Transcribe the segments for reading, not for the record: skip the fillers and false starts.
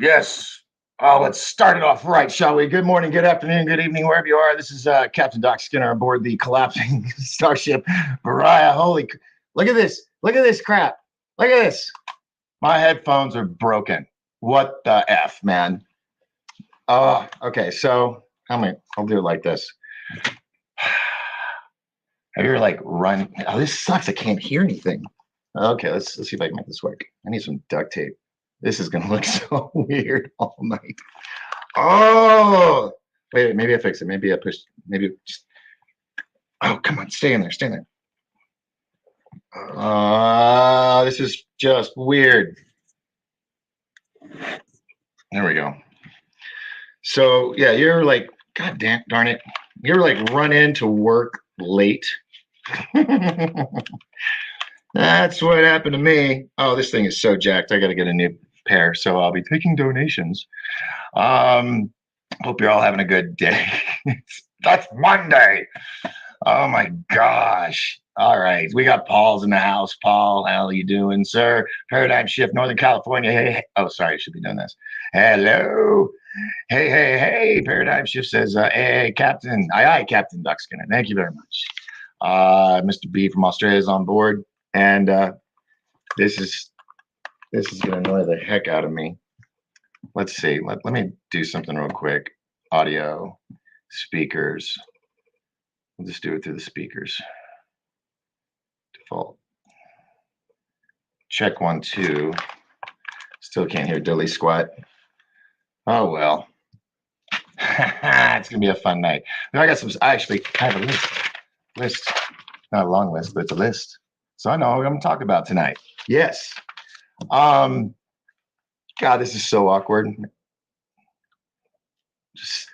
Yes. Oh, let's start it off right, shall we? Good morning, good afternoon, good evening, wherever you are. This is Captain Doc Skinner aboard the collapsing starship Mariah. Look at this. Look at this crap. Look at this. My headphones are broken. What the F, man? Oh, okay. So I'll do it like this. Have you ever like run? Oh, this sucks. I can't hear anything. Okay, let's see if I can make this work. I need some duct tape. This is gonna look so weird all night. Oh, wait, maybe I fixed it. Maybe I pushed. Maybe just. Oh, come on, stay in there. Stay in there. This is just weird. There we go. So yeah, you're like, God darn it. You ever like run into work late? That's what happened to me. Oh, this thing is so jacked. I got to get a new pair. So I'll be taking donations. Hope you're all having a good day. That's Monday. Oh my gosh. All right. We got Paul's in the house. Paul, how you doing, sir? Paradigm Shift, Northern California. Hey. Oh, sorry. I should be doing this. Hello. Hey. Paradigm Shift says, hey, Captain. Aye, Captain Duck Skinner. Thank you very much. Mr. B from Australia is on board. And this is going to annoy the heck out of me. Let's see. Let me do something real quick. Audio, speakers. We'll just do it through the speakers. Default. Check 1, 2. Still can't hear dilly squat. Oh well. It's gonna be a fun night. Now I actually have a list. Not a long list, but it's a list. So I know what I'm talking about tonight. Yes. God, this is so awkward. Just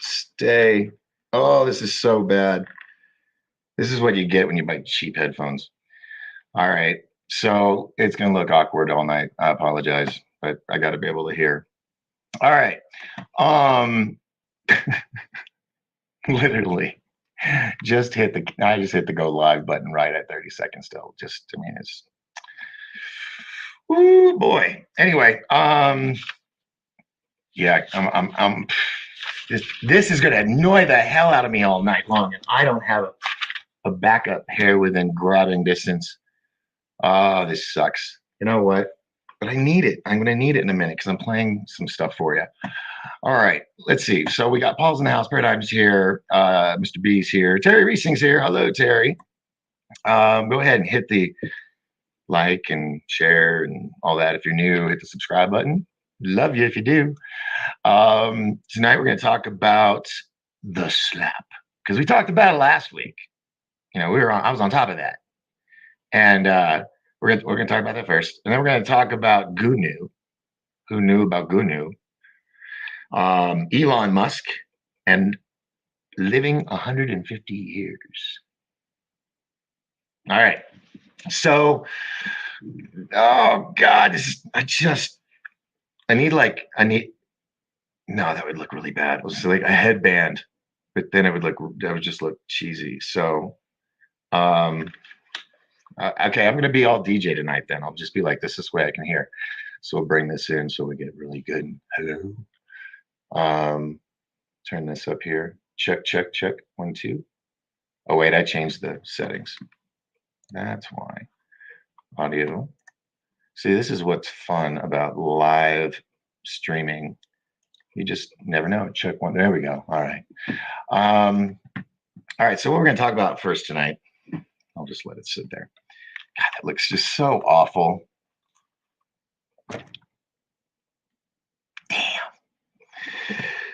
stay. Oh, this is so bad. This is what you get when you buy cheap headphones. All right. So it's going to look awkward all night. I apologize, but I got to be able to hear. All right. Literally I just hit the go live button right at 30 seconds still. It's, oh boy. Anyway, yeah, this is going to annoy the hell out of me all night long. And I don't have a backup here within grabbing distance. Oh, this sucks. You know what? But I need it. I'm going to need it in a minute because I'm playing some stuff for you. All right. Let's see. So we got Paul's in the house. Paradigm's here. Mr. B's here. Terry Reesing's here. Hello, Terry. Go ahead and hit the like and share and all that. If you're new, hit the subscribe button. Love you if you do. Tonight we're going to talk about the slap because we talked about it last week. You know, I was on top of that. And we're gonna talk about that first, and then we're gonna talk about Gnu. Who knew about Gnu? Elon Musk and living 150 years. All right. So, oh God, I need. No, that would look really bad. It was like a headband, but then that would just look cheesy. So, okay, I'm going to be all DJ tonight then. I'll just be like this way I can hear. So we'll bring this in so we get really good. Hello. Turn this up here. Check. 1, 2. Oh, wait, I changed the settings. That's why. Audio. See, this is what's fun about live streaming. You just never know. Check 1. There we go. All right. All right, so what we're going to talk about first tonight, I'll just let it sit there. God, that looks just so awful. Damn.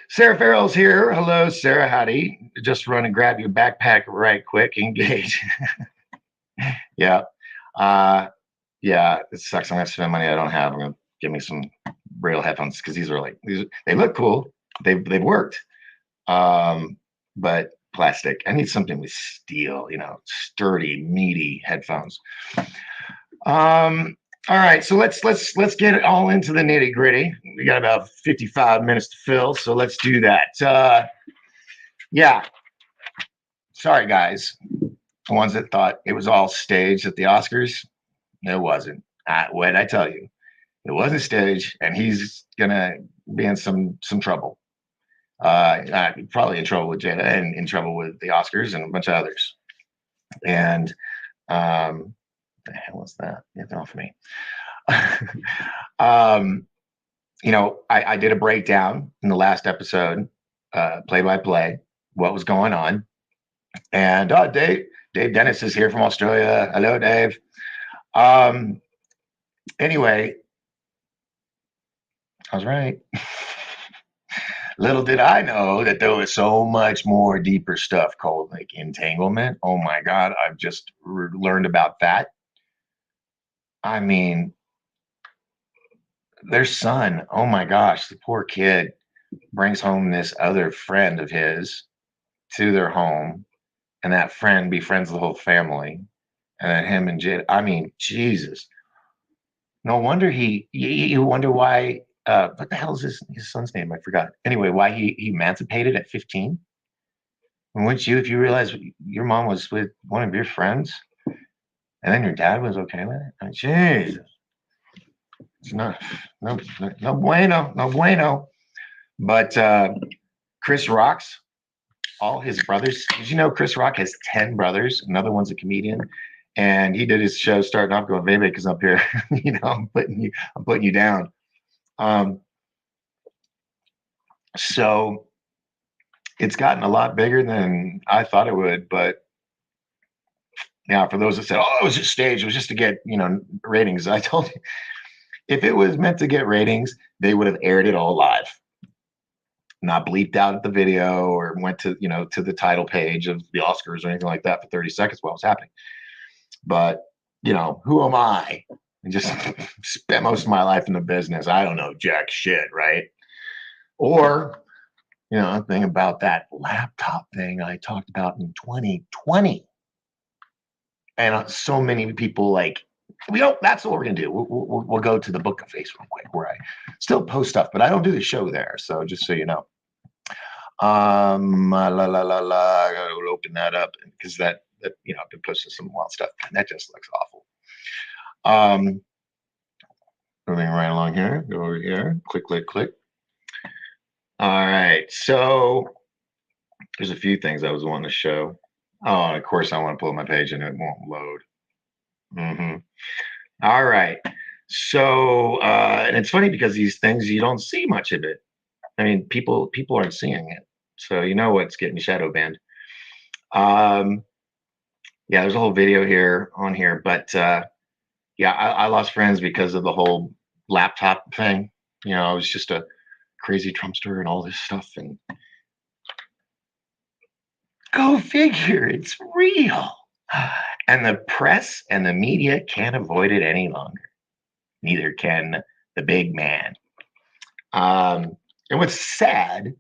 Sarah Farrell's here. Hello, Sarah. Howdy. Just run and grab your backpack right quick. Engage. Yeah. Yeah, it sucks. I'm going to spend money I don't have. I'm going to give me some real headphones because they look cool. They've worked. But plastic. I need something with steel, sturdy, meaty headphones. All right, so let's get it all into the nitty gritty. We got about 55 minutes to fill, so let's do that. Yeah. Sorry, guys. The ones that thought it was all staged at the Oscars, it wasn't. What did I tell you? It wasn't staged, and he's gonna be in some trouble. Probably in trouble with Jada and in trouble with the Oscars and a bunch of others. And the hell was that? Get off me. um, I did a breakdown in the last episode, play by play, what was going on. And Dave Dennis is here from Australia. Hello, Dave. Anyway, I was right. Little did I know that there was so much more deeper stuff called like entanglement. Oh my God, I've just learned about that. I mean, their son, oh my gosh, the poor kid brings home this other friend of his to their home, and that friend befriends the whole family. And then him and Jade, I mean, Jesus. No wonder you wonder why, what the hell is his son's name? I forgot. Anyway, why he emancipated at 15? And wouldn't you, if you realize your mom was with one of your friends and then your dad was okay with it? I mean, Jesus. It's not, no, no bueno, no bueno. But Chris Rock's, all his brothers. Did you know Chris Rock has 10 brothers? Another one's a comedian. And he did his show starting off going, baby, because up here, I'm putting you down. So it's gotten a lot bigger than I thought it would. But yeah, for those that said, oh, it was just staged, it was just to get, ratings. I told you, if it was meant to get ratings, they would have aired it all live, not bleeped out at the video or went to, to the title page of the Oscars or anything like that for 30 seconds while it was happening. But, who am I? I just spent most of my life in the business. I don't know jack shit, right? Or, a thing about that laptop thing I talked about in 2020. And so many people that's what we're going to do. We'll go to the book of face real quick where I still post stuff, but I don't do the show there. So just so you know. I gotta open that up because that I've been posting some wild stuff and that just looks awful. Moving right along here, go over here, click. All right, so there's a few things I was wanting to show. Oh, and of course I want to pull up my page and it won't load. All right, so and it's funny because these things you don't see much of it. I mean, people aren't seeing it, so what's getting shadow banned. Yeah, there's a whole video here on here, but yeah, I lost friends because of the whole laptop thing. I was just a crazy Trumpster and all this stuff, and go figure, it's real. And the press and the media can't avoid it any longer. Neither can the big man. And what's sad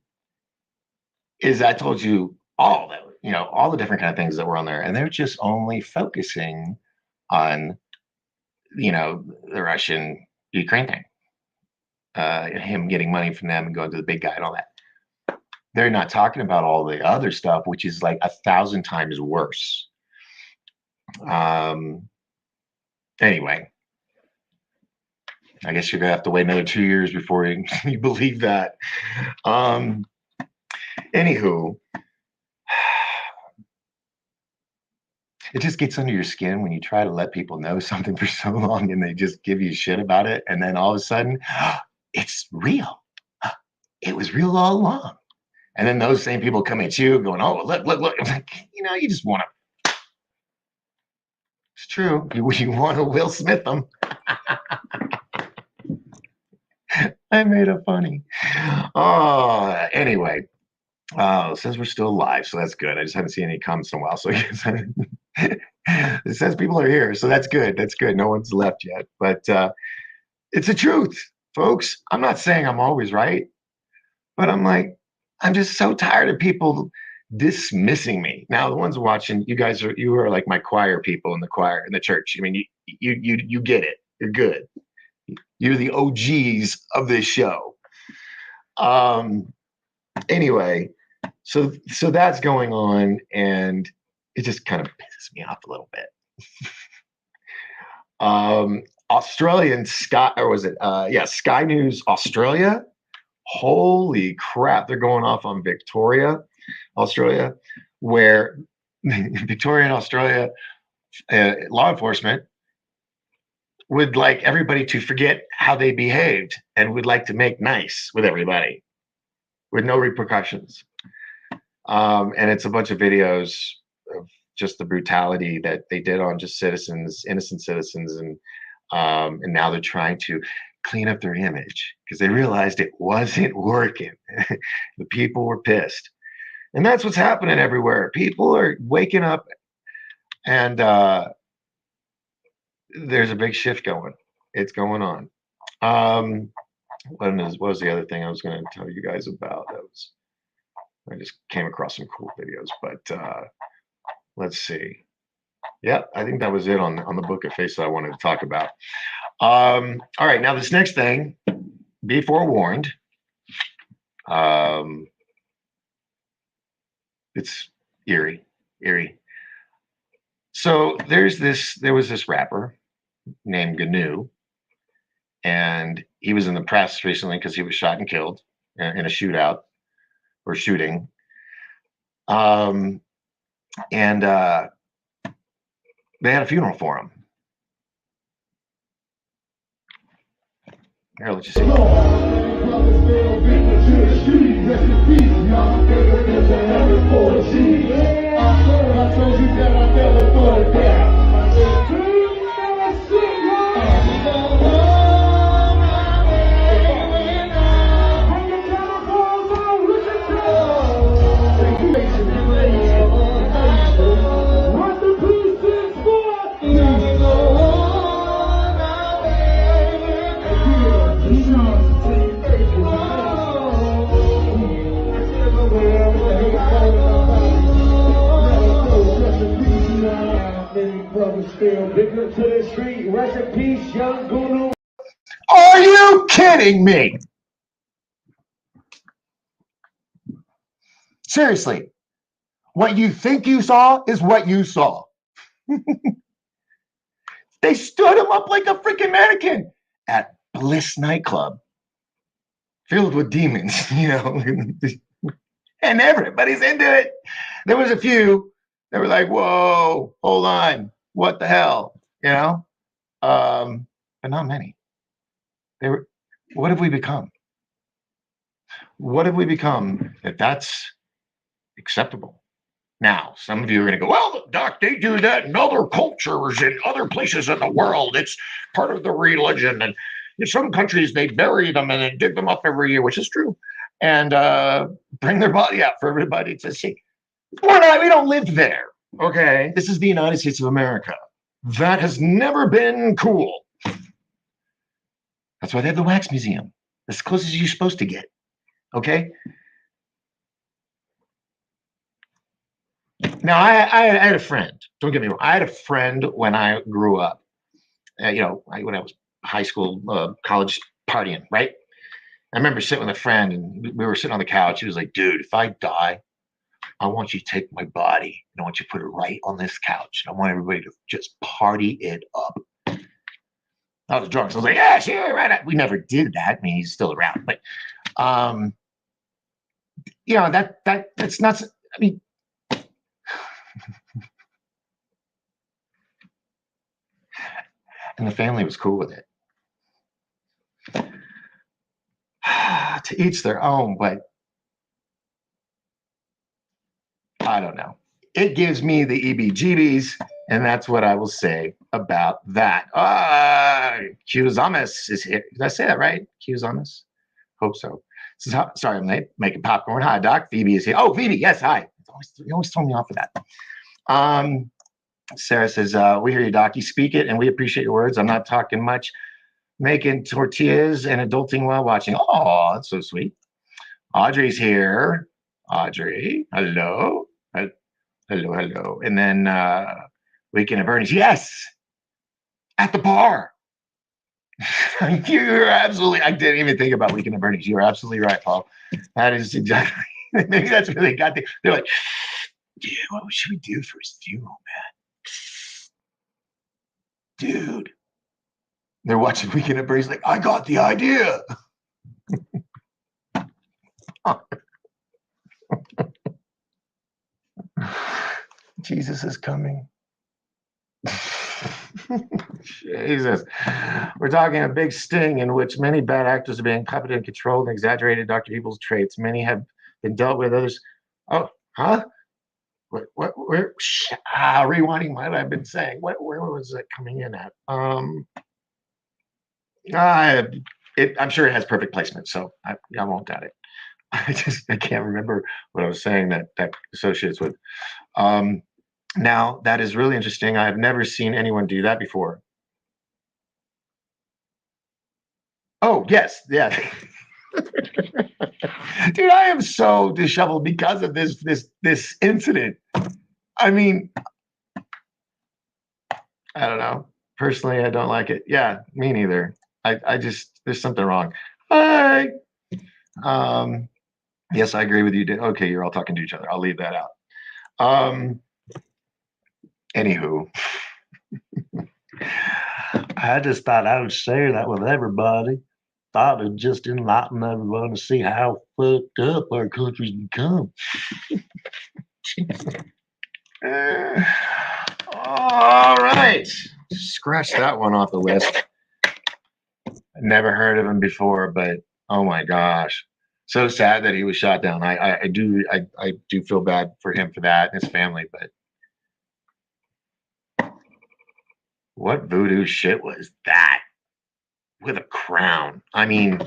is I told you all that, all the different kind of things that were on there, and they're just only focusing on, the Russian Ukraine thing, him getting money from them and going to the big guy and all that. They're not talking about all the other stuff, which is like 1,000 times worse. Anyway, I guess you're gonna have to wait another 2 years before you believe that. Anywho, it just gets under your skin when you try to let people know something for so long and they just give you shit about it, and then all of a sudden, it's real. It was real all along. And then those same people come at you going, oh, look. You just want to. It's true. You want to Will Smith them. I made it funny. Oh, anyway. It says we're still live, so that's good. I just haven't seen any comments in a while. So it says people are here, so that's good. That's good. No one's left yet. But it's the truth, folks. I'm not saying I'm always right, but I'm just so tired of people dismissing me. Now, the ones watching, you are like my choir people in the church. I mean, you get it. You're good. You're the OGs of this show. Anyway, so that's going on, and it just kind of pisses me off a little bit. Australian Sky, or was it? Yeah, Sky News Australia. Holy crap! They're going off on Victoria, Australia, where Victoria and Australia law enforcement would like everybody to forget how they behaved and would like to make nice with everybody with no repercussions. And it's a bunch of videos of just the brutality that they did on just citizens, innocent citizens, and now they're trying to clean up their image because they realized it wasn't working. The people were pissed, and that's what's happening everywhere. People are waking up, and there's a big shift going. It's going on. What was the other thing I was going to tell you guys about? I just came across some cool videos, but let's see. Yeah, I think that was it on the book of face that I wanted to talk about. All right, now this next thing, be forewarned. It's eerie. So there was this rapper named GNU, and he was in the press recently because he was shot and killed in a shootout or shooting. And they had a funeral for him. Here, let's just see. Are you kidding me? Seriously, what you think you saw is what you saw. They stood him up like a freaking mannequin at Bliss nightclub, filled with demons, and everybody's into it. There was a few that were like, "Whoa, hold on, what the hell?" But not many. They were. What have we become? What have we become that that's acceptable? Now, some of you are going to go, well, Doc, they do that in other cultures, in other places in the world. It's part of the religion. And in some countries, they bury them and then dig them up every year, which is true, and bring their body out for everybody to see. We don't live there, okay? This is the United States of America. That has never been cool. That's why they have the wax museum. As close as you're supposed to get, okay? Now, I had a friend. Don't get me wrong. I had a friend when I grew up. When I was high school, college partying, right? I remember sitting with a friend, and we were sitting on the couch. He was like, "Dude, if I die, I want you to take my body and I want you to put it right on this couch. And I want everybody to just party it up." I was drunk, so I was like, "Yeah, sure, right." We never did that. I mean, he's still around, but that's not. I mean. And the family was cool with it. To each their own, but I don't know. It gives me the EBGBs, and that's what I will say about that. Cusamus is here. Did I say that right? Cusamus? Hope so. Sorry, I'm late. Making popcorn. Hi, Doc. Phoebe is here. Oh, Phoebe. Yes, hi. You always throw me off of that. Sarah says, we hear you, Doc. You speak it, and we appreciate your words. I'm not talking much. Making tortillas and adulting while watching. Oh, that's so sweet. Audrey's here. Audrey, hello. Hello. And then Weekend at Bernie's. Yes, at the bar. You're absolutely, I didn't even think about Weekend at Bernie's. You're absolutely right, Paul. That is exactly, maybe that's where they got they're like, dude, what should we do for his funeral, man? Dude, They're watching Weekend at Bernie's like, I got the idea. Jesus is coming. Jesus. We're talking a big sting in which many bad actors are being puppeted and controlled and exaggerated Dr. Evil's traits. Many have been dealt with, others. Oh, huh? What where rewinding what I've been saying. Where was it coming in at? Uh, I'm sure it has perfect placement, so I won't doubt it. I can't remember what I was saying that associates with. Um, now that is really interesting. I've never seen anyone do that before. Oh yes, yeah. Dude, I am so disheveled because of this incident. I mean, I don't know. Personally, I don't like it. Yeah, me neither. I just there's something wrong. Hi. Um, yes, I agree with you. Okay, you're all talking to each other. I'll leave that out. Um, anywho, I just thought I would share that with everybody. Thought it'd just enlighten everyone to see how fucked up our country's become. uh, all right. Scratch that one off the list. Never heard of him before, but oh my gosh, so sad that he was shot down. I do feel bad for him for that and his family, but what voodoo shit was that with a crown? I mean,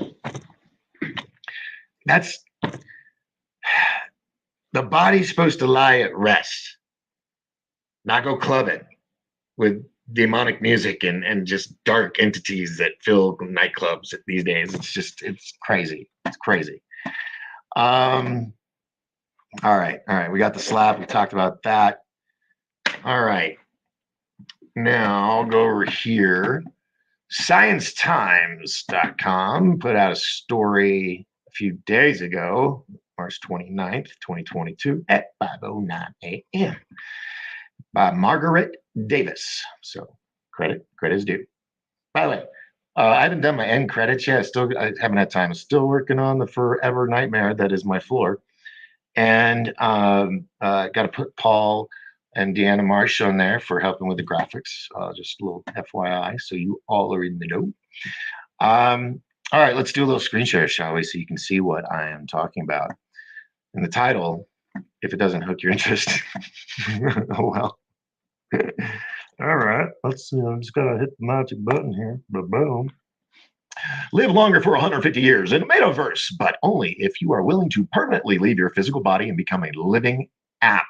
that's the body's supposed to lie at rest, not go clubbing with demonic music and just dark entities that fill nightclubs these days. It's crazy. It's crazy. Um, all right. We got the slap. We talked about that. All right. Now I'll go over here. ScienceTimes.com put out a story a few days ago, March 29th, 2022, at 5:09 a.m. by Margaret Davis. So credit is due. By the way, I haven't done my end credits yet. I haven't had time. I'm still working on the forever nightmare that is my floor. And got to put Paul and Deanna Marsh on there for helping with the graphics. Just a little FYI, so you all are in the know. All right, let's do a little screen share, shall we? So you can see what I am talking about. And the title, if it doesn't hook your interest, oh well. All right, let's see. I'm just gonna hit the magic button here. But boom. Live longer for 150 years in the metaverse, but only if you are willing to permanently leave your physical body and become a living app.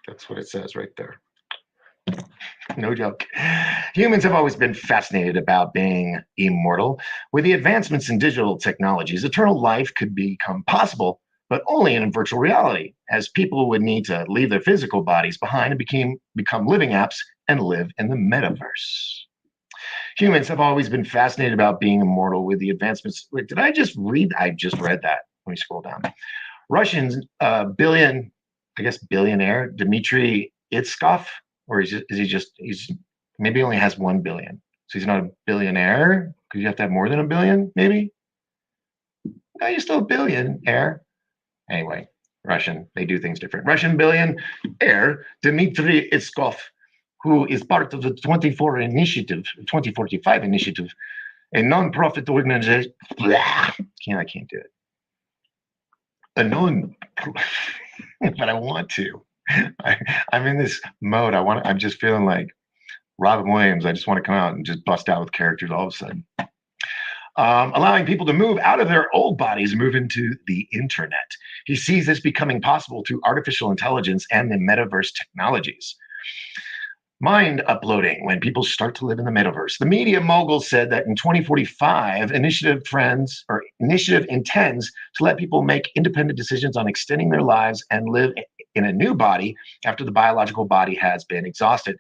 That's what it says right there. No joke. Humans have always been fascinated about being immortal. With the advancements in digital technologies, eternal life could become possible, but only in virtual reality, as people would need to leave their physical bodies behind and become living apps and live in the metaverse. Humans have always been fascinated about being immortal with the advancements. Wait, did I just read? I just read that. Let me scroll down. Russians, billionaire Dmitry Itskov, or he's maybe only has 1 billion. So he's not a billionaire because you have to have more than a billion, maybe. No, you're still a billionaire. Anyway, Russian, they do things different. Russian billionaire Dmitry Itskov, who is part of the 2045 initiative, a non-profit organization. I can't do it. A non, but I want to. I'm in this mode. I'm just feeling like Robin Williams. I just want to come out and just bust out with characters all of a sudden. Allowing people to move out of their old bodies, move into the internet. He sees this becoming possible through artificial intelligence and the metaverse technologies. Mind uploading when people start to live in the metaverse. The media mogul said that in 2045, Initiative intends to let people make independent decisions on extending their lives and live in a new body after the biological body has been exhausted.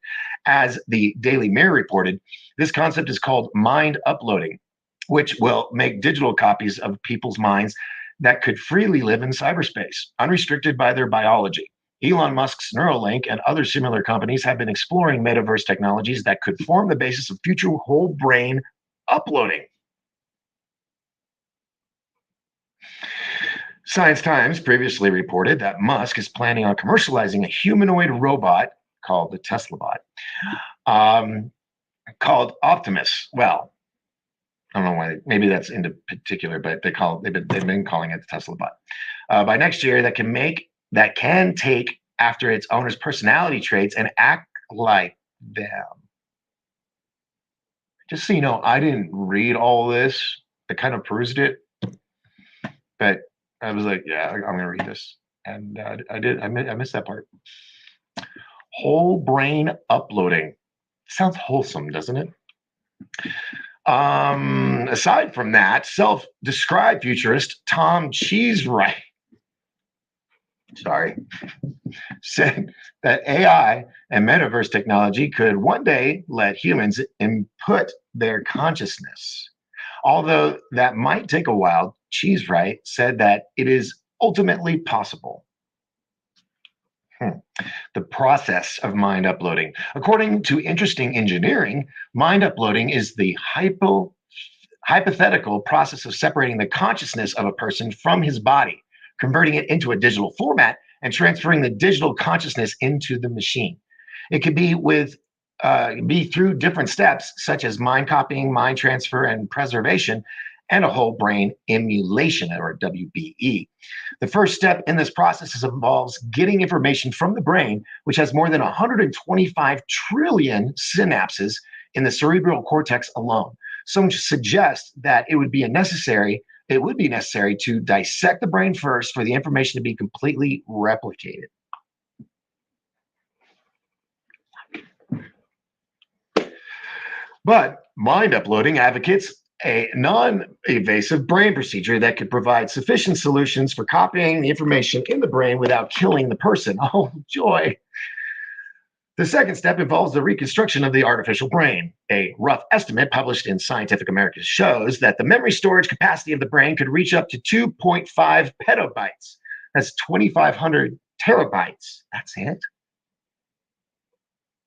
As the Daily Mirror reported, this concept is called mind uploading, which will make digital copies of people's minds that could freely live in cyberspace, unrestricted by their biology. Elon Musk's Neuralink and other similar companies have been exploring metaverse technologies that could form the basis of future whole brain uploading. Science Times previously reported that Musk is planning on commercializing a humanoid robot called the Tesla bot, called Optimus. Well, I don't know why. Maybe that's in particular, but they've been calling it the Tesla bot. By next year, that can take after its owner's personality traits and act like them. Just so you know, I didn't read all this. I kind of perused it, but I was like, yeah, I'm gonna read this, and I did. I missed that part. Whole brain uploading sounds wholesome, doesn't it? Aside from that, self-described futurist Tom Cheesewright, said that AI and metaverse technology could one day let humans input their consciousness. Although that might take a while, Cheesewright said that it is ultimately possible. The process of mind uploading. According to Interesting Engineering, mind uploading is the hypothetical process of separating the consciousness of a person from his body, converting it into a digital format, and transferring the digital consciousness into the machine. It could be through different steps, such as mind copying, mind transfer, and preservation, and a whole brain emulation, or WBE. The first step in this process involves getting information from the brain, which has more than 125 trillion synapses in the cerebral cortex alone. Some suggest that it would be necessary to dissect the brain first for the information to be completely replicated. But mind uploading advocates a non-invasive brain procedure that could provide sufficient solutions for copying the information in the brain without killing the person. Oh, joy. The second step involves the reconstruction of the artificial brain. A rough estimate published in Scientific American shows that the memory storage capacity of the brain could reach up to 2.5 petabytes. That's 2,500 terabytes. That's it.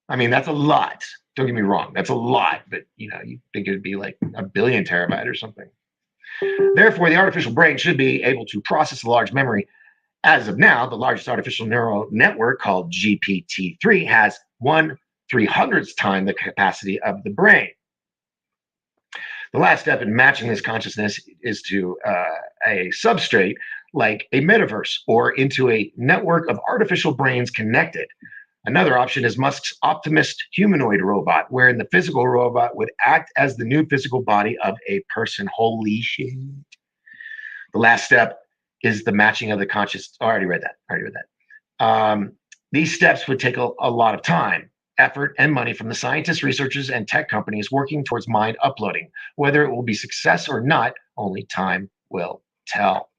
I mean, that's a lot. Don't get me wrong, that's a lot, but you'd think it'd be like a billion terabyte or something. Therefore, the artificial brain should be able to process a large memory. As of now, the largest artificial neural network, called GPT-3, has 1/300th time the capacity of the brain. The last step in matching this consciousness is to a substrate like a metaverse or into a network of artificial brains connected. Another option is Musk's Optimus humanoid robot, wherein the physical robot would act as the new physical body of a person. Holy shit. The last step is the matching of the conscious. Oh, I already read that. These steps would take a lot of time, effort, and money from the scientists, researchers, and tech companies working towards mind uploading. Whether it will be success or not, only time will tell.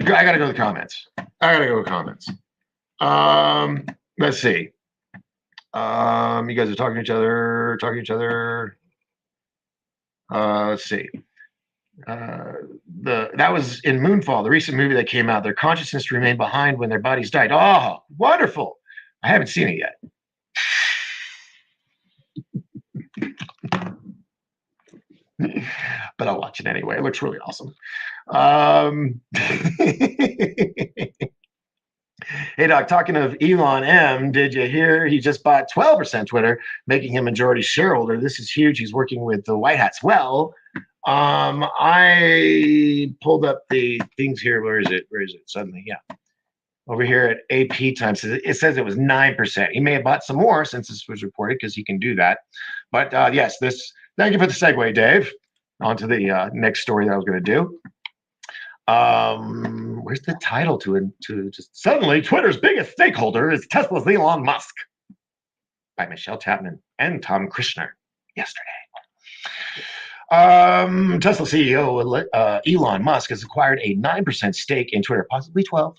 I gotta go to the comments. Let's see. You guys are talking to each other. Let's see. That was in Moonfall, the recent movie that came out. Their consciousness remained behind when their bodies died. Oh, wonderful! I haven't seen it yet. But I'll watch it anyway. It looks really awesome. Hey, Doc, talking of Elon M, did you hear he just bought 12% Twitter, making him majority shareholder? This is huge. He's working with the White Hats. Well, I pulled up the things here. Where is it? Suddenly, yeah. Over here at AP Times, it says it was 9%. He may have bought some more since this was reported, because he can do that. But yes, thank you for the segue, Dave. On to the next story that I was going to do. Where's the title to it? Just suddenly, Twitter's biggest stakeholder is Tesla's Elon Musk, by Michelle Chapman and Tom Krishner yesterday. Tesla CEO Elon Musk has acquired a 9% stake in Twitter, possibly 12,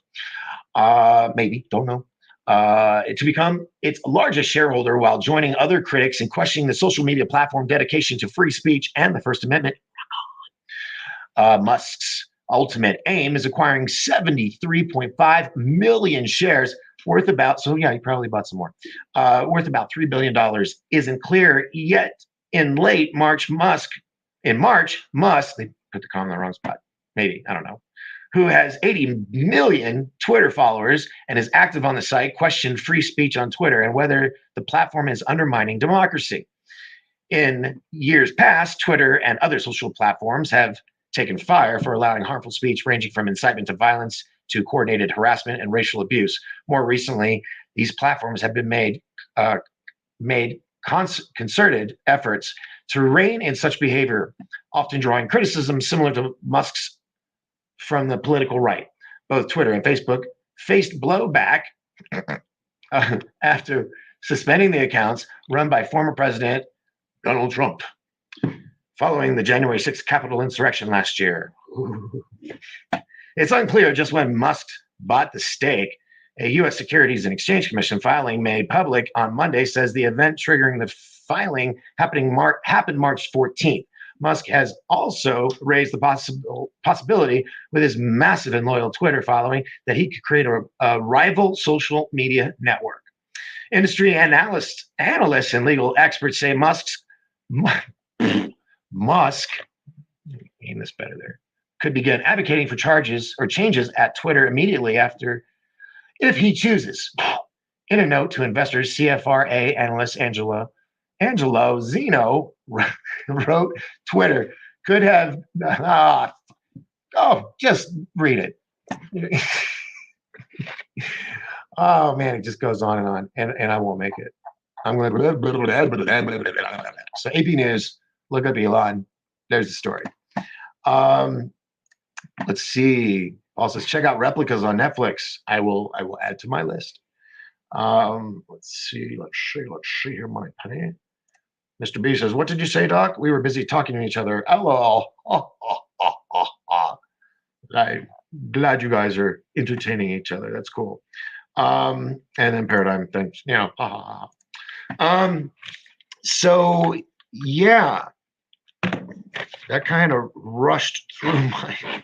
maybe, don't know. to become its largest shareholder while joining other critics in questioning the social media platform dedication to free speech and the First Amendment. Musk's ultimate aim is acquiring 73.5 million shares worth about, so yeah, he probably bought some more, worth about $3 billion. Isn't clear yet. In March, they put the comma in the wrong spot, maybe, I don't know, who has 80 million Twitter followers and is active on the site, questioned free speech on Twitter and whether the platform is undermining democracy. In years past, Twitter and other social platforms have taken fire for allowing harmful speech ranging from incitement to violence to coordinated harassment and racial abuse. More recently, these platforms have been made concerted efforts to rein in such behavior, often drawing criticism similar to Musk's from the political right. Both Twitter and Facebook faced blowback after suspending the accounts run by former President Donald Trump following the January 6th Capitol insurrection last year. It's unclear just when Musk bought the stake. A U.S. Securities and Exchange Commission filing made public on Monday says the event triggering the filing happened March 14th. Musk has also raised the possibility with his massive and loyal Twitter following that he could create a rival social media network. Industry analysts and legal experts say Musk, aim this better there, could begin advocating for charges or changes at Twitter immediately after, if he chooses. In a note to investors, CFRA analyst Angelo Zeno wrote, Twitter could have, just read it. Oh man, it just goes on and I won't make it. I'm going to, so AP News, look up Elon. There's the story. Let's see. Also, check out Replicas on Netflix. I will add to my list. Let's see here, my penny. Mr. B says, what did you say, Doc? We were busy talking to each other. LOL. I'm glad you guys are entertaining each other. That's cool. And then Paradigm, thanks. So yeah, that kind of rushed through my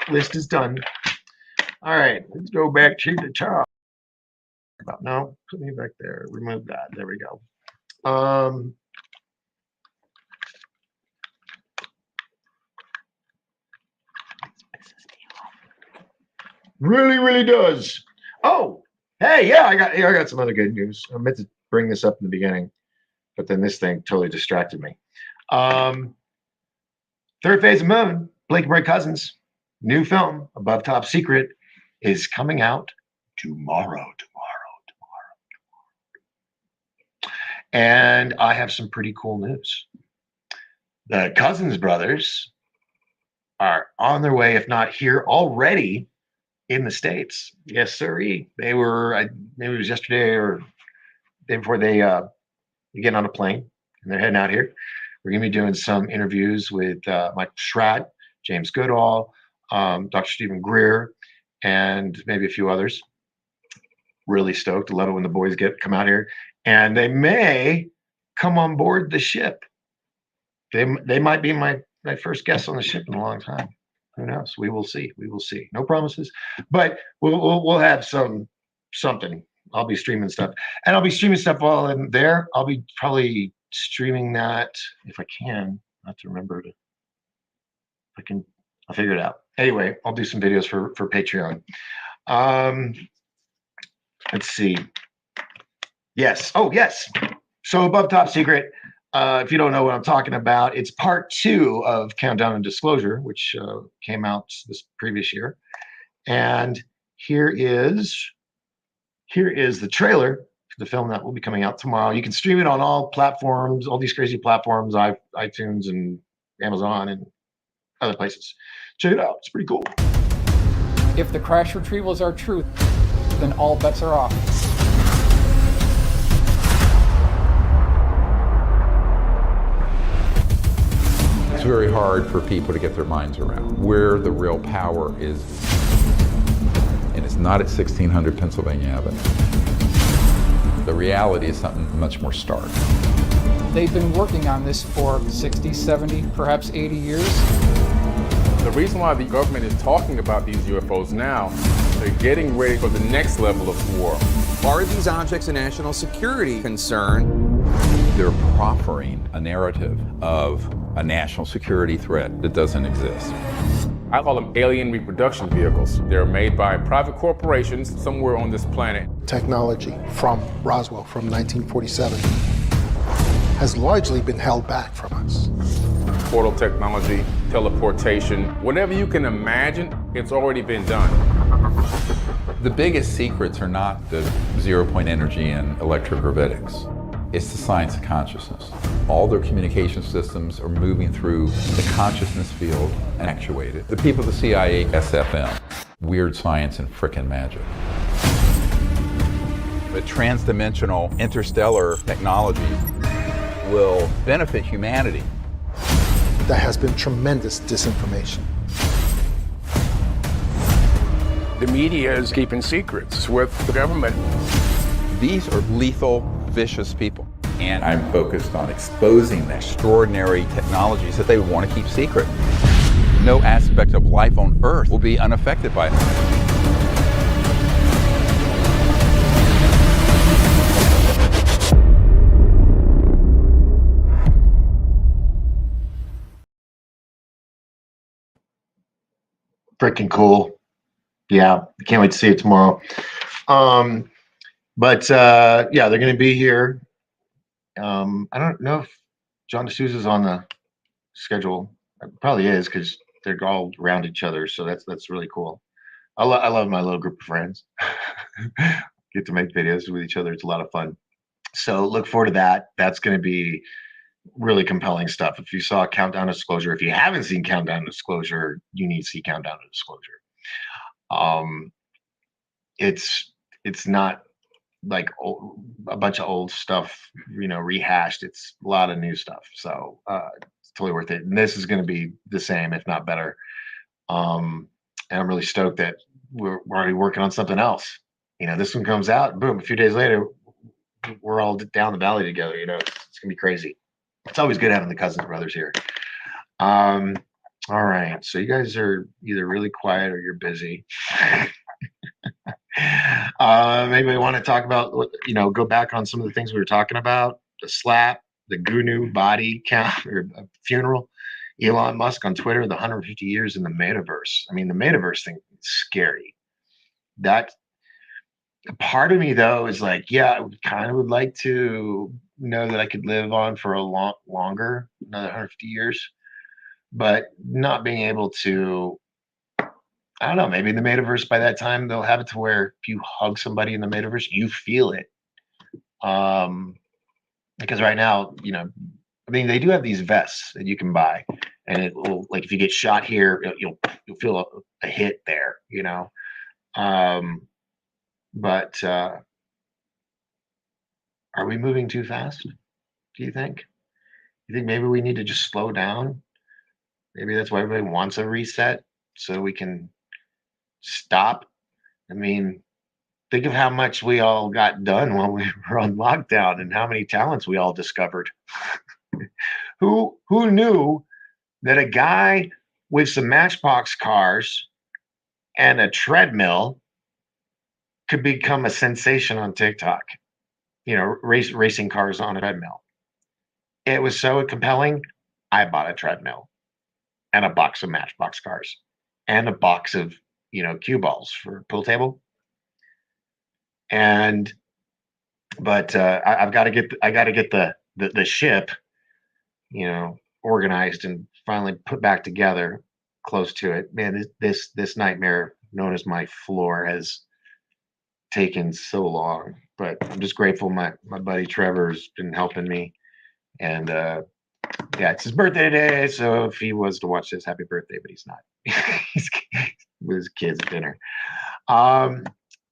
list is done. All right, let's go back to the top. No, put me back there. Remove that. There we go. Really does. Oh, hey, yeah, I got some other good news. I meant to bring this up in the beginning, but then this thing totally distracted me. Third Phase of Moon, Blake Bray Cousins' new film, Above Top Secret, is coming out tomorrow. And I have some pretty cool news. The Cousins brothers are on their way, if not here already, in the States. Yes, sirree. They were, maybe it was yesterday or day before they get on a plane and they're heading out here. We're going to be doing some interviews with Michael Schratt, James Goodall, Dr. Stephen Greer, and maybe a few others. Really stoked. Love it when the boys come out here. And they may come on board the ship. They might be my first guests on the ship in a long time. Who knows? We will see. No promises, but we'll have something. I'll be streaming stuff, and I'll be streaming stuff while I'm there. I'll be probably streaming that if I can. I have to remember to. If I can, I'll figure it out. Anyway, I'll do some videos for Patreon. Let's see. Yes. Oh, yes. So Above Top Secret. If you don't know what I'm talking about, it's part 2 of Countdown and Disclosure, which came out this previous year. And here is the trailer for the film that will be coming out tomorrow. You can stream it on all platforms, all these crazy platforms, iTunes and Amazon and other places. Check it out. It's pretty cool. If the crash retrievals are true, then all bets are off. It's very hard for people to get their minds around where the real power is in a It's not at 1600 Pennsylvania Avenue. The reality is something much more stark. They've been working on this for 60, 70, perhaps 80 years. The reason why the government is talking about these UFOs now, they're getting ready for the next level of war. Are these objects a national security concern? They're proffering a narrative of a national security threat that doesn't exist. I call them alien reproduction vehicles. They're made by private corporations somewhere on this planet. Technology from Roswell from 1947 has largely been held back from us. Portal technology, teleportation, whatever you can imagine, it's already been done. The biggest secrets are not the zero-point energy and electrogravitics. It's the science of consciousness. All their communication systems are moving through the consciousness field and actuated. The people of the CIA, SFM, weird science and frickin' magic. The transdimensional interstellar technology will benefit humanity. There has been tremendous disinformation. The media is keeping secrets with the government. These are lethal, vicious people. And I'm focused on exposing the extraordinary technologies that they want to keep secret. No aspect of life on Earth will be unaffected by it. Freaking cool. Yeah, can't wait to see it tomorrow. But yeah, they're going to be here. I don't know if John D'Souza's on the schedule. It probably is because they're all around each other. So that's really cool. I love my little group of friends. Get to make videos with each other. It's a lot of fun. So look forward to that. That's going to be really compelling stuff. If you saw Countdown to Disclosure, if you haven't seen Countdown to Disclosure, you need to see Countdown to Disclosure. It's not like a bunch of old stuff, rehashed. It's a lot of new stuff. So it's totally worth it. And this is going to be the same, if not better. And I'm really stoked that we're already working on something else. This one comes out, boom, a few days later, we're all down the valley together. It's gonna be crazy. It's always good having the cousin brothers here. All right, so you guys are either really quiet or you're busy. Maybe we want to talk about, go back on some of the things we were talking about: the slap, the Gnu body count or funeral, Elon Musk on Twitter, the 150 years in the metaverse. I mean, the metaverse thing is scary. That part of me though is like, yeah, I kind of would like to know that I could live on for a longer, another 150 years, but not being able to. I don't know. Maybe in the metaverse by that time they'll have it to where if you hug somebody in the metaverse, you feel it. Because right now, I mean, they do have these vests that you can buy, and it will, like, if you get shot here, you'll feel a hit there, But are we moving too fast? Do you think? You think maybe we need to just slow down? Maybe that's why everybody wants a reset, so we can stop. I mean, think of how much we all got done while we were on lockdown and how many talents we all discovered. Who knew that a guy with some Matchbox cars and a treadmill could become a sensation on TikTok? Racing cars on a treadmill. It was so compelling. I bought a treadmill and a box of Matchbox cars and a box of cue balls for a pool table. But I've got to get the ship, organized and finally put back together, close to it. Man, this nightmare known as my floor has taken so long, but I'm just grateful my buddy Trevor's been helping me. And yeah, it's his birthday today, so if he was to watch this, happy birthday, but he's not. He's with his kids at dinner.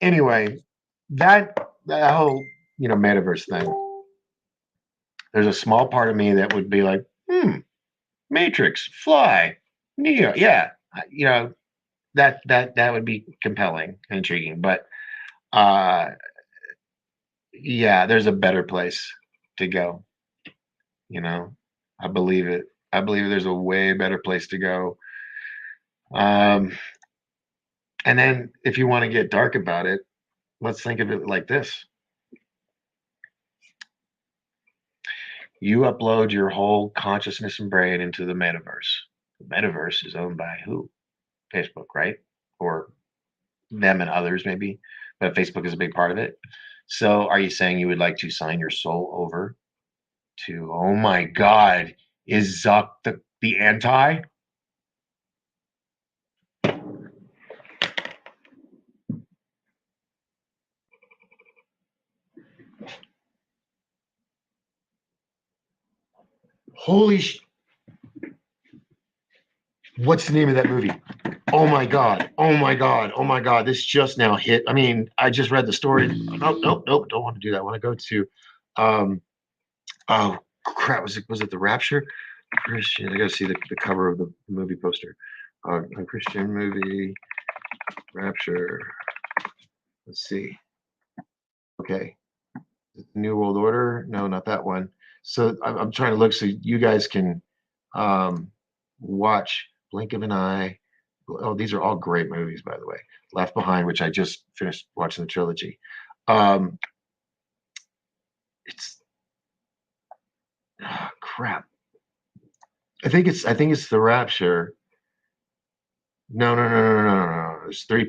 Anyway, that whole metaverse thing, there's a small part of me that would be like, Matrix, Fly, Neo, yeah, that would be compelling and intriguing. But uh, yeah, there's a better place to go. You know, I believe it. I believe there's a way better place to go. Um, and then if you want to get dark about it, let's think of it like this. You upload your whole consciousness and brain into the metaverse. The metaverse is owned by who? Facebook, right? Or them and others, maybe. But Facebook is a big part of it. So are you saying you would like to sign your soul over to, oh my God, is Zuck the anti? Holy what's the name of that movie? Oh my God. Oh my God. Oh my God. This just now hit. I mean, I just read the story. Nope. Don't want to do that. I want to go to oh crap. Was it The Rapture? Christian. I gotta see the cover of the movie poster. A Christian movie, Rapture. Let's see. Okay. New World Order. No, not that one. So I'm trying to look so you guys can watch Blink of an Eye. Oh, these are all great movies, by the way. Left Behind, which I just finished watching the trilogy. It's crap. I think it's The Rapture. No.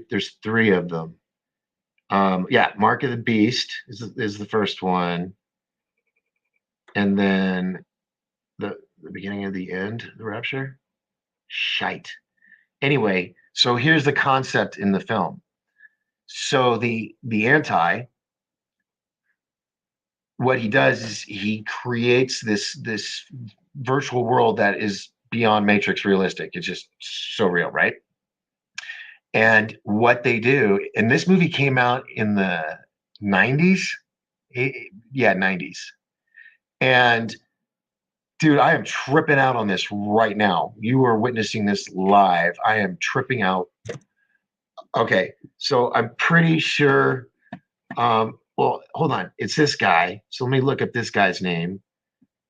There's three of them. Yeah, Mark of the Beast is the first one, and then the beginning of the end, The Rapture. Shite. Anyway, so here's the concept in the film. So the anti, what he does is he creates this virtual world that is beyond Matrix realistic. It's just so real, right? And what they do, and this movie came out in the 90s. Yeah, 90s. And dude, I am tripping out on this right now. You are witnessing this live. I am tripping out. Okay, so I'm pretty sure. Well, hold on. It's this guy. So let me look at this guy's name.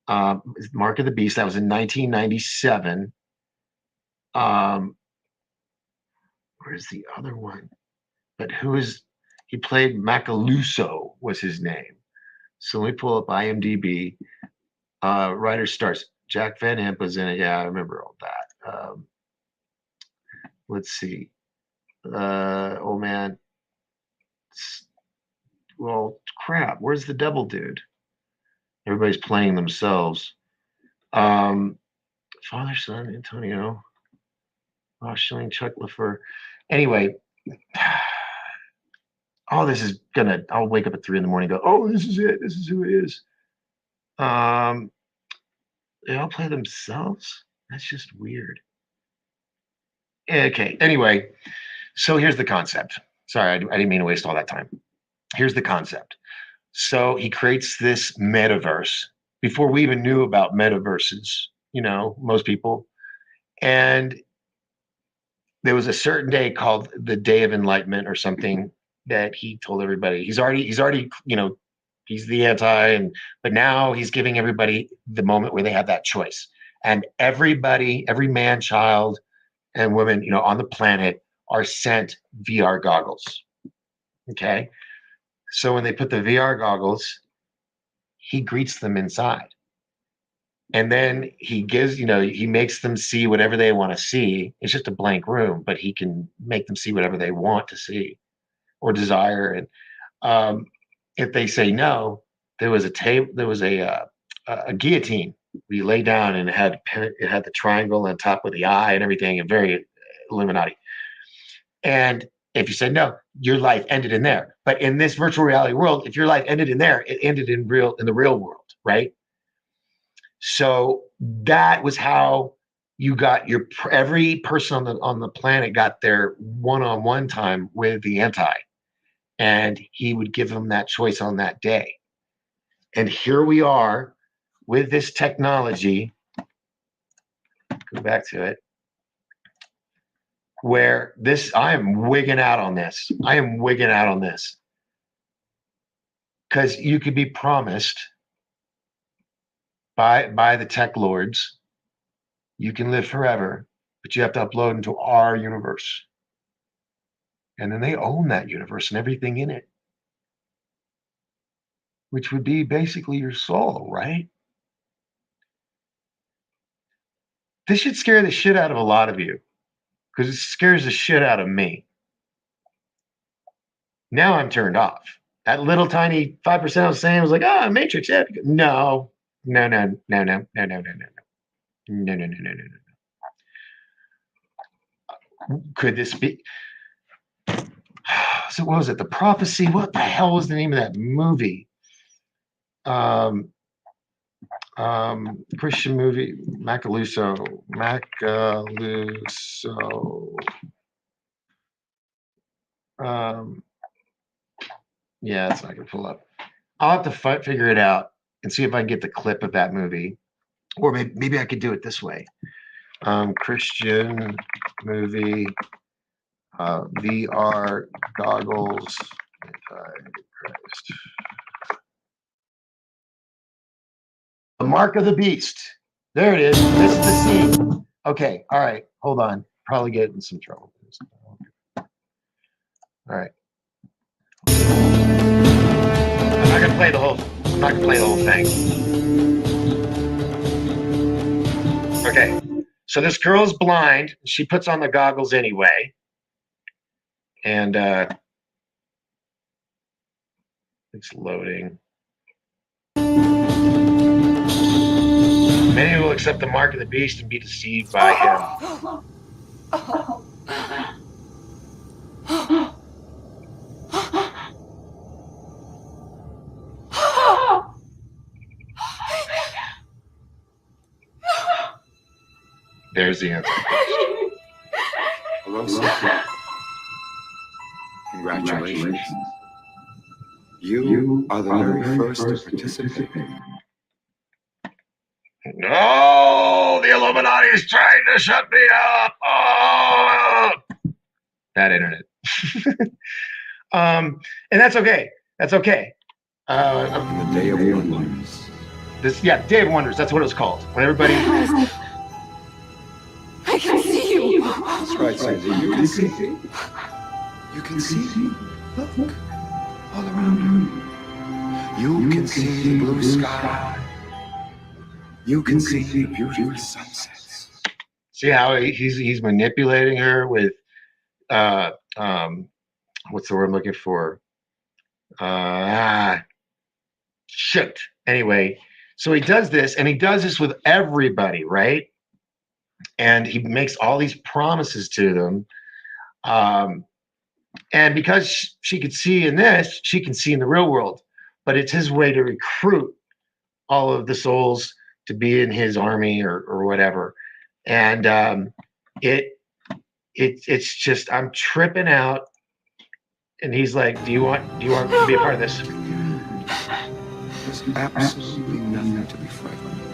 Mark of the Beast. That was in 1997. Where's the other one? But he played Macaluso was his name. So let me pull up IMDb. Writer stars. Jack Van Impe was in it. Yeah, I remember all that. Let's see. Oh man. Well, crap. Where's the devil dude? Everybody's playing themselves. Father, son, Antonio. Oh, Schilling, Chuck LaFleur. Anyway, this is I'll wake up at 3 a.m. and go, oh, this is it. This is who it is. They all play themselves? That's just weird. Okay. Anyway, so here's the concept. Sorry, I didn't mean to waste all that time. Here's the concept. So he creates this metaverse before we even knew about metaverses, most people. And there was a certain day called the Day of Enlightenment or something that he told everybody. He's already, he's the anti, but now he's giving everybody the moment where they have that choice. And everybody, every man, child, and woman, on the planet are sent VR goggles. Okay. So when they put the VR goggles, he greets them inside. And then he gives, he makes them see whatever they want to see. It's just a blank room, but he can make them see whatever they want to see or desire. And if they say no, there was a guillotine. We lay down and it had the triangle on top with the eye and everything, and very Illuminati. And if you said no, your life ended in there. But in this virtual reality world, if your life ended in there, it ended in the real world, right? So that was how you got every person on the planet got their one-on-one time with the anti, and he would give them that choice on that day. And here we are with this technology. Go back to it. where I am wigging out on this. I am wigging out on this. Because you could be promised by the tech lords, you can live forever, but you have to upload into our universe. And then they own that universe and everything in it, which would be basically your soul, right? This should scare the shit out of a lot of you, because it scares the shit out of me. Now I'm turned off. That little tiny 5% I was saying was like, oh, Matrix, yeah. No. Could this be? So what was it? The Prophecy? What the hell was the name of that movie? Christian movie, Macaluso. Yeah, that's not gonna pull up. I'll have to figure it out and see if I can get the clip of that movie, or maybe I could do it this way. Christian movie, VR goggles. Antichrist. The Mark of the Beast. There it is. This is the scene. Okay. All right. Hold on. Probably get in some trouble. All right. I'm not gonna play the whole. I'm not gonna play the whole thing. Okay. So this girl's blind. She puts on the goggles anyway, and it's loading. Many will accept the mark of the beast and be deceived by him. There's the answer. Hello, sir. Congratulations. You are the very first to participate. No, the Illuminati is trying to shut me up. Oh, that internet. And that's okay. That's okay. On the Day of Wonders. Day of Wonders. That's what it was called. When everybody. I can see you. That's right, Susie. You can see. You can see. Look, all around you. You can see the blue sky. You can see the beautiful sunsets. See how he's manipulating her with what's the word I'm looking for? Shit. Anyway, so he does this, and he does this with everybody, right? And he makes all these promises to them. And because she could see in this, she can see in the real world. But it's his way to recruit all of the souls to be in his army or whatever. And it's just, I'm tripping out. And he's like, do you want to be a part of this? There's absolutely nothing to be frightened of.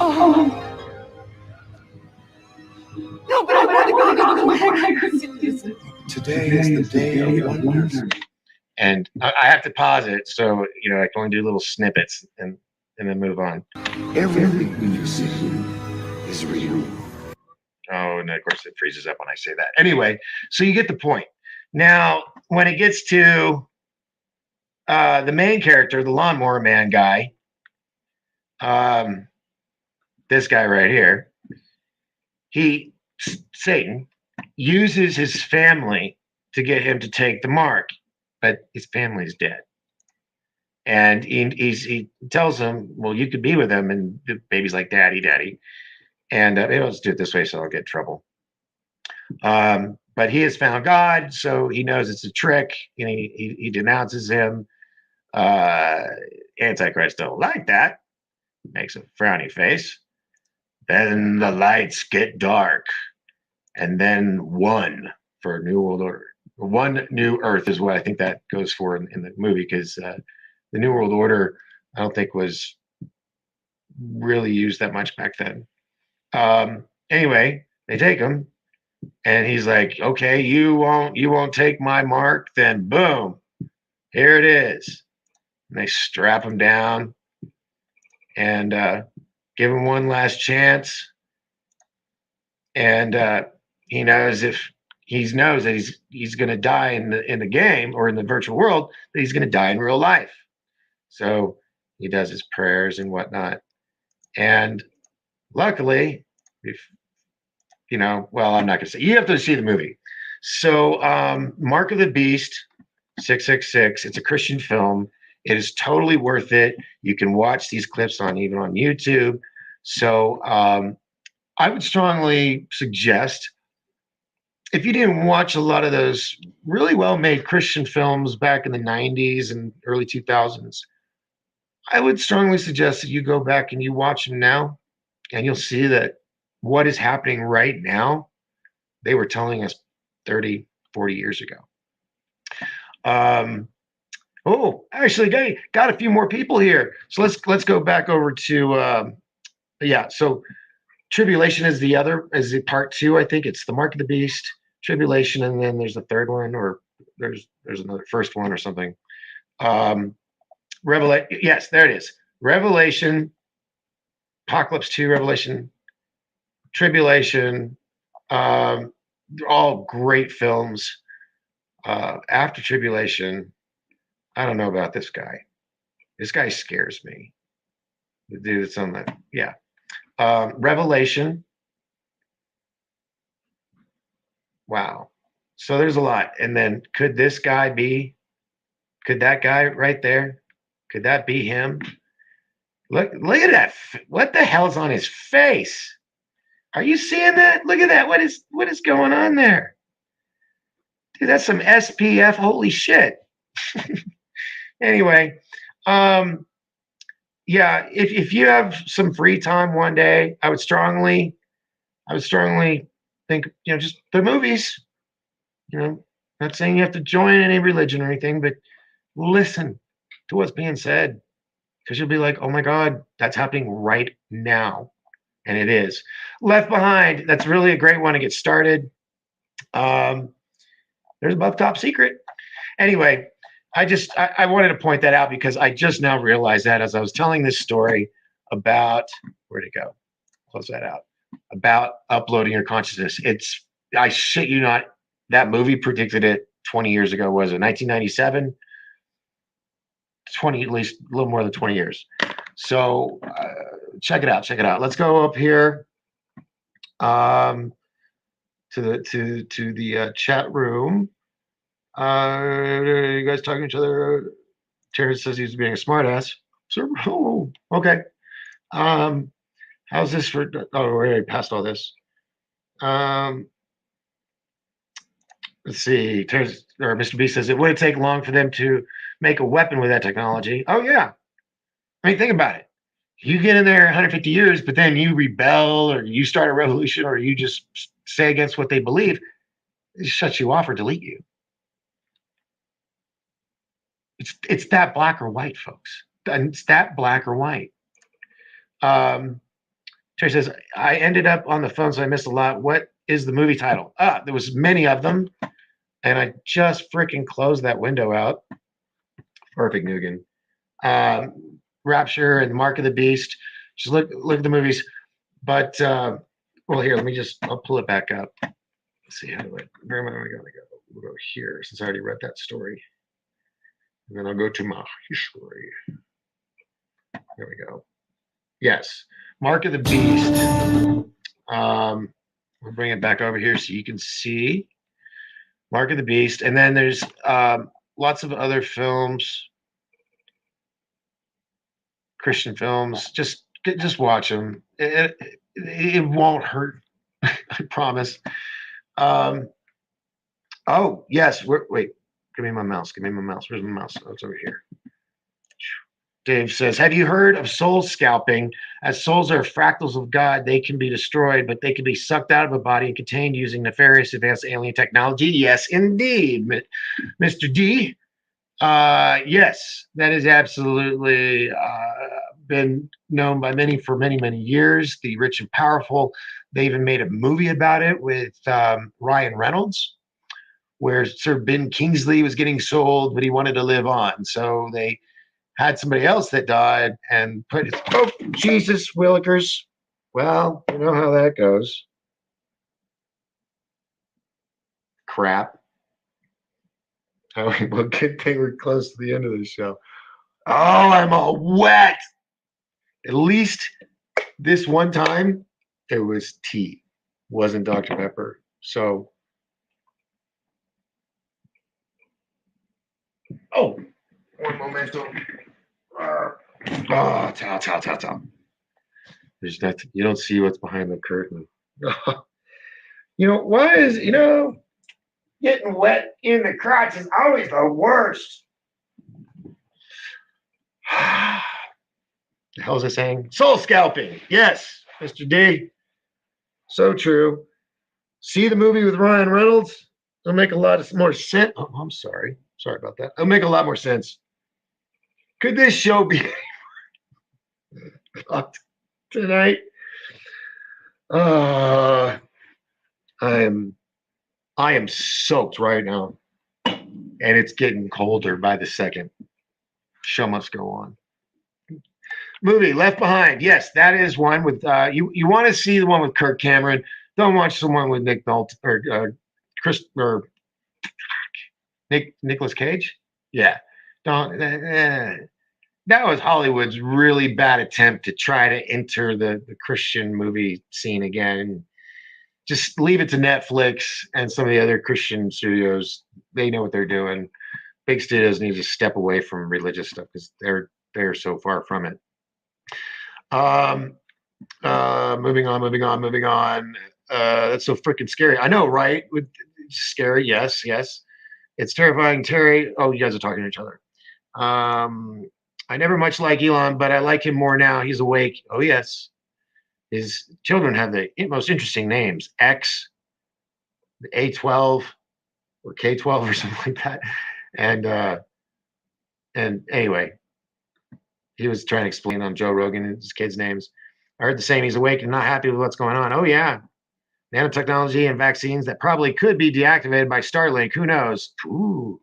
Oh. No, but I want to go. Today is the Day of Wonders. And I have to pause it, so I can only do little snippets and then move on. Everything you see is real. Oh, and of course it freezes up when I say that. Anyway, so you get the point. Now, when it gets to the main character, the lawnmower man guy, this guy right here, Satan uses his family to get him to take the mark, but his family's dead. And he tells him, well, you could be with him. And the baby's like, daddy, daddy. And maybe I'll just do it this way so I'll get in trouble. But he has found God, so he knows it's a trick, and he denounces him. Antichrist don't like that. Makes a frowny face. Then the lights get dark. And then one for a new world order. One new earth is what I think that goes for in the movie, because The New World Order, I don't think was really used that much back then. Anyway, they take him, and he's like, "Okay, you won't take my mark, then boom, here it is." And they strap him down and give him one last chance. And he knows that he's going to die in the game or in the virtual world, that he's going to die in real life. So he does his prayers and whatnot. And luckily, if well, I'm not going to say. You have to see the movie. So Mark of the Beast, 666. It's a Christian film. It is totally worth it. You can watch these clips even on YouTube. So I would strongly suggest, if you didn't watch a lot of those really well-made Christian films back in the 90s and early 2000s, I would strongly suggest that you go back and you watch them now, and you'll see that what is happening right now, they were telling us 30, 40 years ago. Actually, got a few more people here. So let's go back over to so Tribulation is the part 2. I think it's the Mark of the Beast, Tribulation, and then there's the third one, or there's another first one or something. Yes, there it is. Revelation, Apocalypse 2, Revelation, Tribulation. They're all great films. After Tribulation, I don't know about this guy. This guy scares me. The dude that's on that, yeah. Revelation. Wow. So there's a lot. And then could that guy right there, could that be him? Look at that. What the hell's on his face? Are you seeing that? Look at that. What is going on there? Dude, that's some SPF. Holy shit. Anyway, if you have some free time one day, I would strongly think, just the movies. Not saying you have to join any religion or anything, but listen to what's being said, because you'll be like, oh my God, that's happening right now. And it is. Left Behind, that's really a great one to get started. There's Above Top Secret. Anyway, I wanted to point that out because I just now realized that as I was telling this story about, where'd it go? Close that out. About uploading your consciousness. I shit you not, that movie predicted it 20 years ago. Was it 1997? 20, at least a little more than 20 years. So check it out. Let's go up here to the chat room. You guys talking to each other? Terrence says he's being a smartass. So, okay. How's this for? Oh, we already passed all this. Let's see. Terrence, or Mr. B says it wouldn't take long for them to make a weapon with that technology. Oh yeah. I mean, think about it. You get in there 150 years, but then you rebel, or you start a revolution, or you just say against what they believe. It shuts you off or delete you. It's that black or white, folks. It's that black or white. Terry says, I ended up on the phone, so I missed a lot. What is the movie title? There was many of them, and I just freaking closed that window out. Perfect, Nugan. Rapture and Mark of the Beast. Just look at the movies. But well, here, I'll pull it back up. Let's see, where am I going to go? We'll go here, since I already read that story. And then I'll go to my history. There we go. Yes, Mark of the Beast. We'll bring it back over here so you can see Mark of the Beast. And then there's lots of other films, Christian films. Just watch them. It won't hurt. I promise. Oh yes. Wait. Give me my mouse. Where's my mouse? Oh, it's over here. Dave says, have you heard of soul scalping? As souls are fractals of God, they can be destroyed, but they can be sucked out of a body and contained using nefarious advanced alien technology. Yes, indeed, Mr. D. Yes, that is absolutely been known by many for many, many years. The Rich and Powerful. They even made a movie about it with Ryan Reynolds, where Sir Ben Kingsley was getting sold, but he wanted to live on. So they had somebody else that died and put it. Oh, Jesus, Willikers. Well, you know how that goes. Crap. Oh, well, good thing we're close to the end of the show. Oh, I'm all wet. At least this one time, it was tea, wasn't Dr. Pepper. So, oh, one momento. Oh, towel. There's nothing. You don't see what's behind the curtain. Why is, getting wet in the crotch is always the worst. The hell is it saying? Soul scalping. Yes, Mr. D. So true. See the movie with Ryan Reynolds? It'll make a lot of more sense. Oh, I'm sorry. Sorry about that. It'll make a lot more sense. Could this show be tonight? I am soaked right now, and it's getting colder by the second. Show must go on. Movie Left Behind. Yes, that is one with you want to see the one with Kirk Cameron. Don't watch the one with Nick Nolte or Chris or Nicholas Cage. Yeah. Don't that was Hollywood's really bad attempt to try to enter the Christian movie scene again. Just leave it to Netflix and some of the other Christian studios. They know what they're doing. Big studios need to step away from religious stuff because they're so far from it. Moving on. That's so freaking scary. I know, right? It's scary. Yes. It's terrifying. Terry. Oh, you guys are talking to each other. I never much like Elon, but I like him more now. He's awake. Oh, yes. His children have the most interesting names. X, A12, or K12 or something like that. And anyway, he was trying to explain on Joe Rogan his kids' names. I heard the same. He's awake and not happy with what's going on. Oh, yeah. Nanotechnology and vaccines that probably could be deactivated by Starlink. Who knows? Ooh.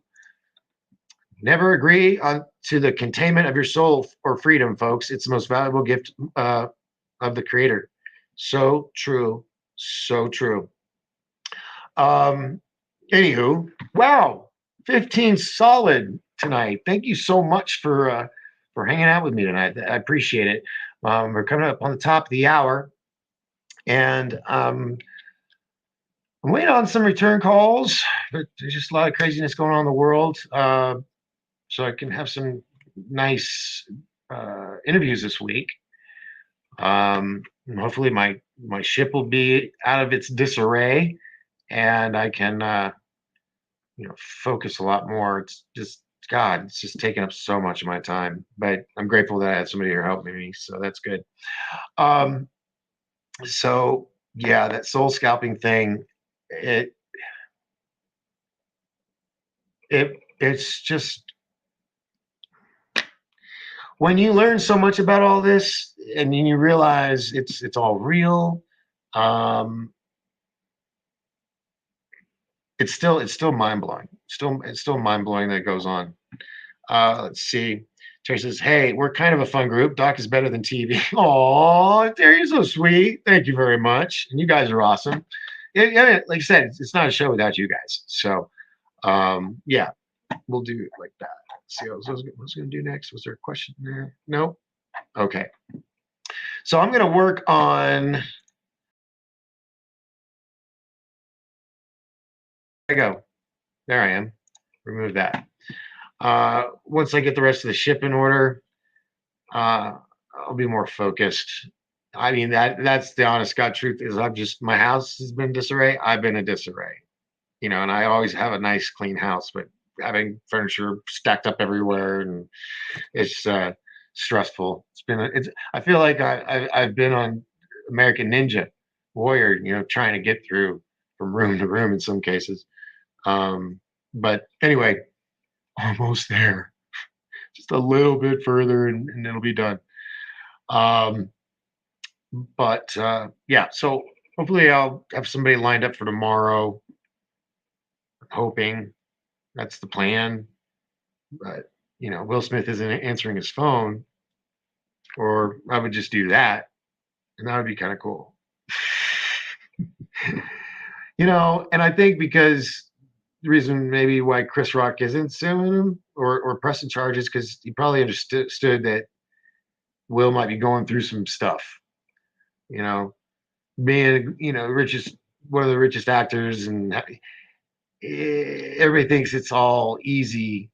Never agree to the containment of your soul or freedom, folks. It's the most valuable gift of the Creator. So true. So true. Anywho, wow. 15 solid tonight. Thank you so much for hanging out with me tonight. I appreciate it. We're coming up on the top of the hour, and I'm waiting on some return calls. But there's just a lot of craziness going on in the world, so I can have some nice interviews this week. Hopefully, my ship will be out of its disarray, and I can focus a lot more. It's just it's just taking up so much of my time. But I'm grateful that I had somebody here helping me, so that's good. So yeah, that soul scalping thing, it's just when you learn so much about all this and then you realize it's all real. It's still mind blowing. It's still mind blowing that it goes on. Let's see. Terry says, "Hey, we're kind of a fun group. Doc is better than TV." Aw, Terry, you're so sweet. Thank you very much. And you guys are awesome. Yeah, like I said, it's not a show without you guys. So, yeah, we'll do it like that. Let's see what I was going to do next. Was there a question there? No. Okay. So I'm going to work on. There I go. There I am. Remove that. Once I get the rest of the ship in order, I'll be more focused. I mean, that's the honest God truth is my house has been disarray. I've been in disarray, and I always have a nice clean house, but having furniture stacked up everywhere and it's stressful. I feel like I've been on American Ninja Warrior, trying to get through from room to room in some cases. But anyway, almost there. Just a little bit further and it'll be done. But yeah, so hopefully I'll have somebody lined up for tomorrow. Hoping that's the plan. But Will Smith isn't answering his phone, or I would just do that, and that would be kind of cool. And I think because the reason maybe why Chris Rock isn't suing him or pressing charges, because he probably understood that Will might be going through some stuff. Being richest, one of the richest actors, and everybody thinks it's all easy,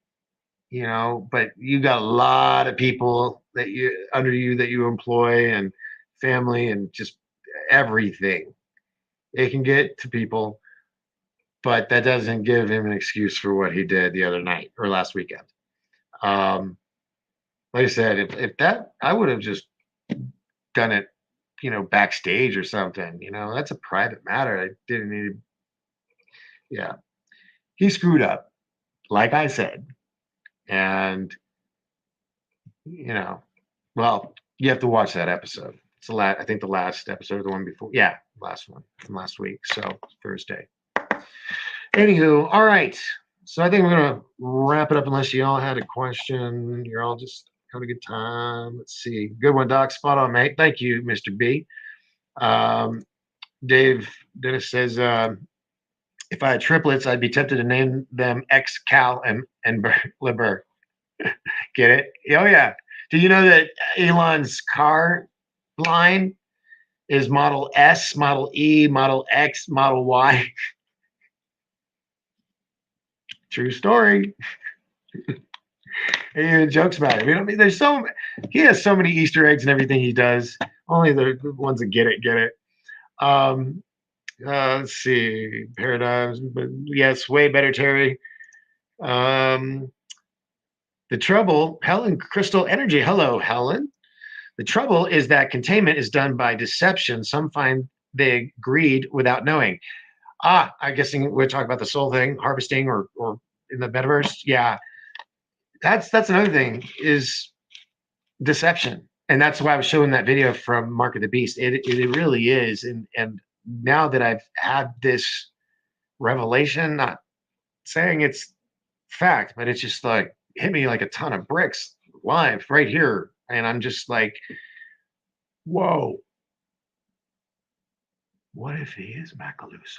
but you got a lot of people that you under you that you employ and family and just everything. It can get to people, but that doesn't give him an excuse for what he did the other night or last weekend. Like I said, if that, I would have just done it, backstage or something. That's a private matter. I didn't need. Yeah, he screwed up, like I said, and well, you have to watch that episode. It's I think the last episode, the one before. Yeah, last one from last week. So Thursday. Anywho, all right. So I think we're gonna wrap it up unless you all had a question. You're all just having a good time. Let's see. Good one, Doc. Spot on, mate. Thank you, Mr. B. Dave Dennis says, if I had triplets, I'd be tempted to name them X, Cal, and Liber. Get it? Oh yeah. Do you know that Elon's car line is Model S, Model E, Model X, Model Y? True story. He even jokes about it. He has so many Easter eggs and everything he does. Only the ones that get it. Let's see. Paradigms, but yes, way better, Terry. The trouble, Helen Crystal Energy. Hello, Helen. The trouble is that containment is done by deception. Some find they agreed without knowing. I'm guessing we're talking about the soul thing, harvesting or in the metaverse. Yeah. That's another thing is deception. And that's why I was showing that video from Mark of the Beast. It really is. And now that I've had this revelation, not saying it's fact, but it's just like hit me like a ton of bricks live right here. And I'm just like, whoa. What if he is Macaluso?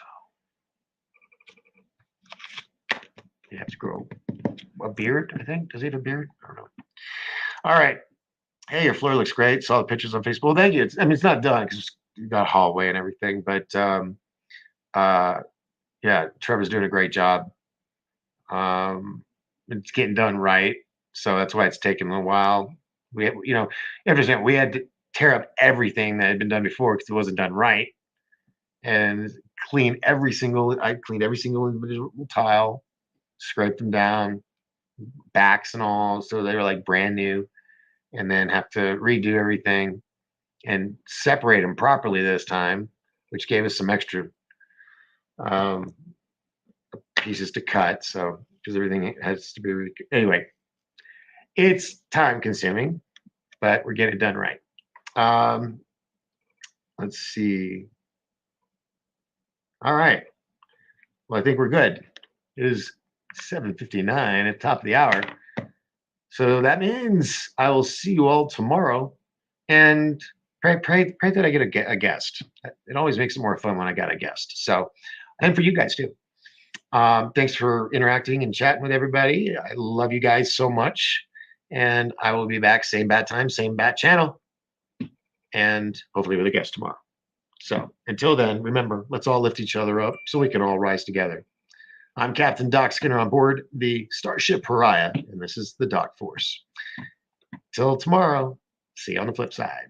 You have to grow a beard, I think. Does he have a beard? I don't know. All right. Hey, your floor looks great. Saw the pictures on Facebook. Well, thank you. It's not done because you got a hallway and everything. But yeah, Trevor's doing a great job. It's getting done right. So that's why it's taking a while. We understand we had to tear up everything that had been done before because it wasn't done right. And I cleaned every single individual tile, scraped them down, backs and all, so they were like brand new, and then have to redo everything and separate them properly this time, which gave us some extra pieces to cut. So because everything has to be anyway, it's time consuming, but we're getting it done right. Let's see. All right. Well, I think we're good. It is 7:59 at the top of the hour. So that means I will see you all tomorrow. And pray that I get a guest. It always makes it more fun when I got a guest. So, and for you guys too. Thanks for interacting and chatting with everybody. I love you guys so much. And I will be back, same bat time, same bat channel. And hopefully with a guest tomorrow. So until then, remember, let's all lift each other up so we can all rise together. I'm Captain Doc Skinner on board the Starship Pariah, and this is the Doc Force. Till tomorrow, see you on the flip side.